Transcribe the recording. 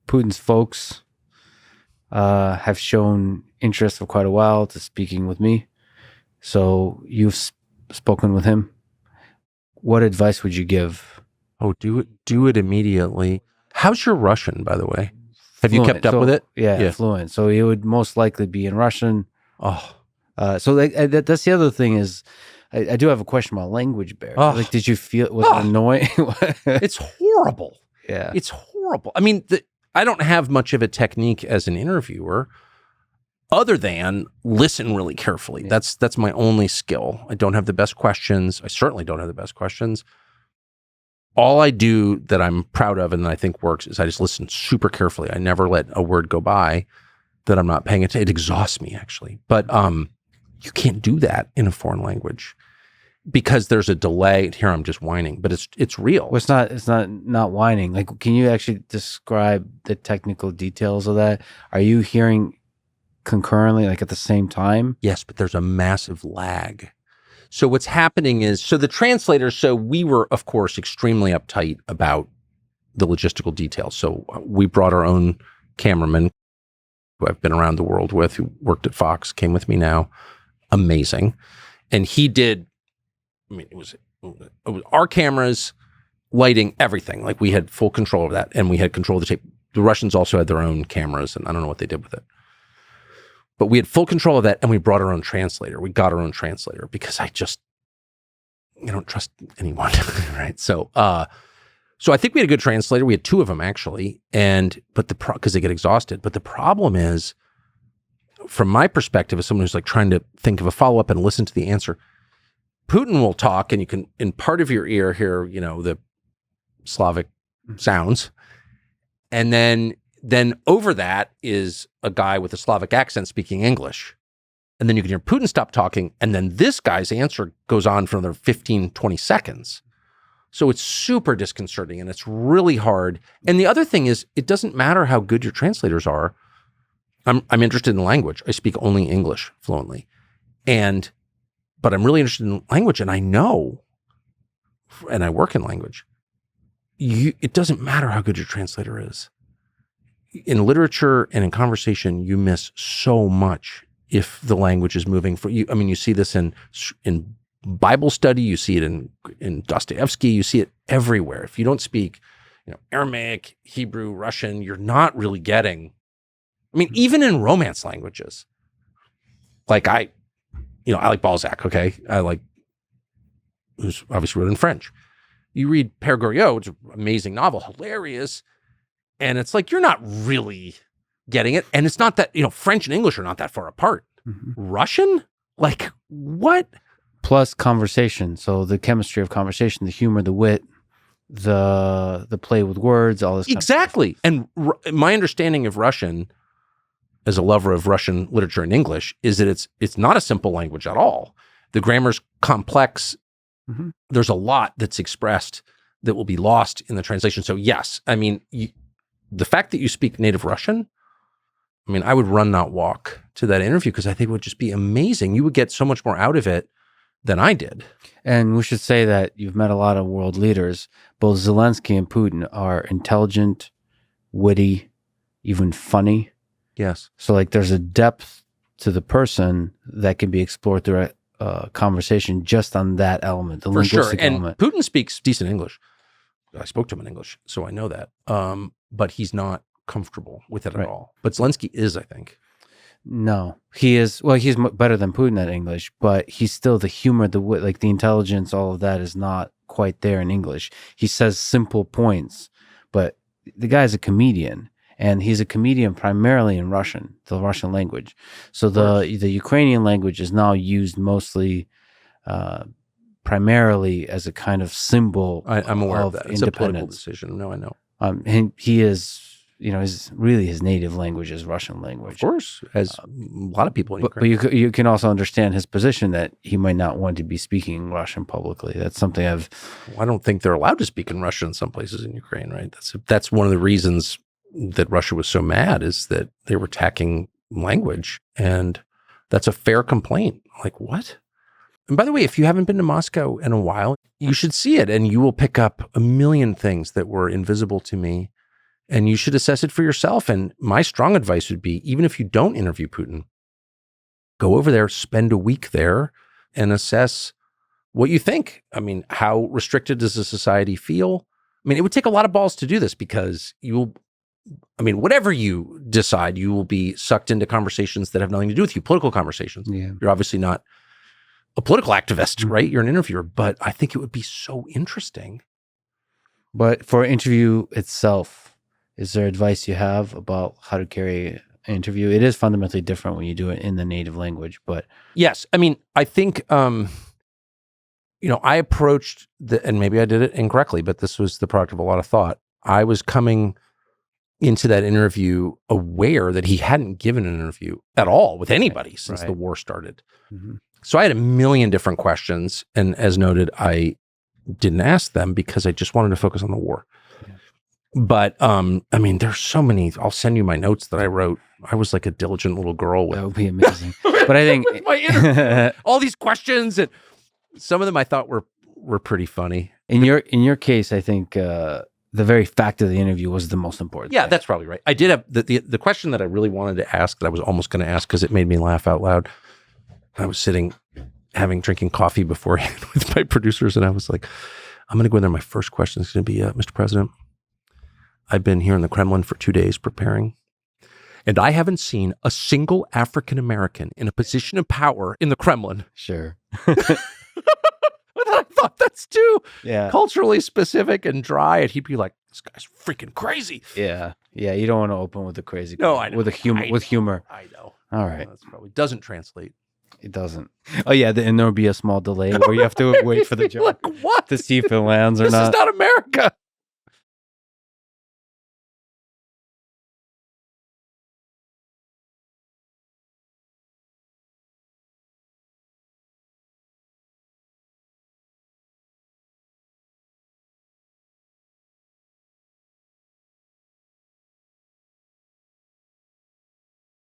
Putin's folks have shown interest for quite a while to speaking with me. So you've spoken with him. What advice would you give? Oh, do it immediately. How's your Russian, by the way? Have you kept up with it? Yeah, fluent. So it would most likely be in Russian. Oh, so that's the other thing is, I do have a question about language barrier. Oh. Like, did you feel was it annoying? It's horrible. Yeah, it's horrible. I mean, I don't have much of a technique as an interviewer, other than listen really carefully. Yeah. That's my only skill. I don't have the best questions. I certainly don't have the best questions. All I do that I'm proud of and that I think works is I just listen super carefully. I never let a word go by that I'm not paying attention. It exhausts me, actually. But you can't do that in a foreign language because there's a delay. Here I'm just whining, but it's real. Well, it's not whining. Like, can you actually describe the technical details of that? Are you hearing concurrently, like at the same time? Yes, but there's a massive lag. So what's happening is, so the translator, so we were, of course, extremely uptight about the logistical details. So we brought our own cameraman, who I've been around the world with, who worked at Fox, came with me now. Amazing. And he did, I mean, it was our cameras, lighting, everything. Like, we had full control of that, and we had control of the tape. The Russians also had their own cameras, and I don't know what they did with it. But we had full control of that, and we brought our own translator. We got our own translator because I don't trust anyone, right? So I think we had a good translator. We had two of them, actually, because they get exhausted. But the problem is, from my perspective, as someone who's like trying to think of a follow-up and listen to the answer, Putin will talk, and you can, in part of your ear, hear, the Slavic sounds, and then over that is a guy with a Slavic accent speaking English. And then you can hear Putin stop talking, and then this guy's answer goes on for another 15, 20 seconds. So it's super disconcerting, and it's really hard. And the other thing is, it doesn't matter how good your translators are. I'm interested in language. I speak only English fluently. But I'm really interested in language, and I know, and I work in language. It doesn't matter how good your translator is. In literature and in conversation, you miss so much if the language is moving for you. I mean, you see this in Bible study, you see it in Dostoevsky, you see it everywhere. If you don't speak, Aramaic, Hebrew, Russian, you're not really getting. I mean, even in romance languages, like I like Balzac. Okay, who's obviously wrote in French. You read Père Goriot, it's an amazing novel, hilarious. And it's like, you're not really getting it. And it's not that, French and English are not that far apart. Mm-hmm. Russian? Like, what? Plus conversation. So the chemistry of conversation, the humor, the wit, the play with words, all this. Exactly. And my understanding of Russian, as a lover of Russian literature and English, is that it's not a simple language at all. The grammar's complex. Mm-hmm. There's a lot that's expressed that will be lost in the translation. So yes, I mean, the fact that you speak native Russian, I mean, I would run, not walk to that interview because I think it would just be amazing. You would get so much more out of it than I did. And we should say that you've met a lot of world leaders. Both Zelensky and Putin are intelligent, witty, even funny. Yes. So like there's a depth to the person that can be explored through a conversation just on that element, the linguistic element. And Putin speaks decent English. I spoke to him in English, so I know that. But he's not comfortable with it at all. But Zelensky is, I think. No, he is. Well, he's better than Putin at English, but he's still the humor, the wit, like the intelligence, all of that is not quite there in English. He says simple points, but the guy's a comedian, and he's a comedian primarily in Russian, the Russian language. So the Ukrainian language is now used mostly primarily as a kind of symbol. I'm aware of that. It's a political independence. decision. No, I know. And he is, his native language is Russian language. Of course, as a lot of people in Ukraine. But you can also understand his position that he might not want to be speaking Russian publicly. That's something I don't think they're allowed to speak in Russian in some places in Ukraine, right? That's one of the reasons that Russia was so mad, is that they were attacking language. And that's a fair complaint. Like, what? And by the way, if you haven't been to Moscow in a while, you should see it, and you will pick up a million things that were invisible to me and you should assess it for yourself. And my strong advice would be, even if you don't interview Putin, go over there, spend a week there, and assess what you think. I mean, how restricted does the society feel? I mean, it would take a lot of balls to do this, because whatever you decide, you will be sucked into conversations that have nothing to do with you, political conversations. Yeah. You're obviously not a political activist, right? You're an interviewer, but I think it would be so interesting. But for an interview itself, is there advice you have about how to carry an interview? It is fundamentally different when you do it in the native language, but yes. I mean, I think, I approached and maybe I did it incorrectly, but this was the product of a lot of thought. I was coming into that interview aware that he hadn't given an interview at all with anybody since the war started. Mm-hmm. So I had a million different questions. And as noted, I didn't ask them because I just wanted to focus on the war. Yeah. But, there's so many. I'll send you my notes that I wrote. I was like a diligent little girl. That would be amazing. But I think all these questions, and some of them I thought were pretty funny. In your case, I think the very fact of the interview was the most important. Yeah, thing. that's probably right. I did have the question that I really wanted to ask, that I was almost going to ask because it made me laugh out loud. I was drinking coffee beforehand with my producers, and I was like, I'm going to go in there. My first question is going to be, Mr. President, I've been here in the Kremlin for 2 days preparing, and I haven't seen a single African American in a position of power in the Kremlin. Sure. I thought that's too culturally specific and dry, and he'd be like, "This guy's freaking crazy." Yeah. You don't want to open with the crazy. No, I know. With humor. I know. All right. That's probably doesn't translate. It doesn't. Oh yeah, and there'll be a small delay where you have to wait for the joke like, what? to see if it lands or not. This is not America.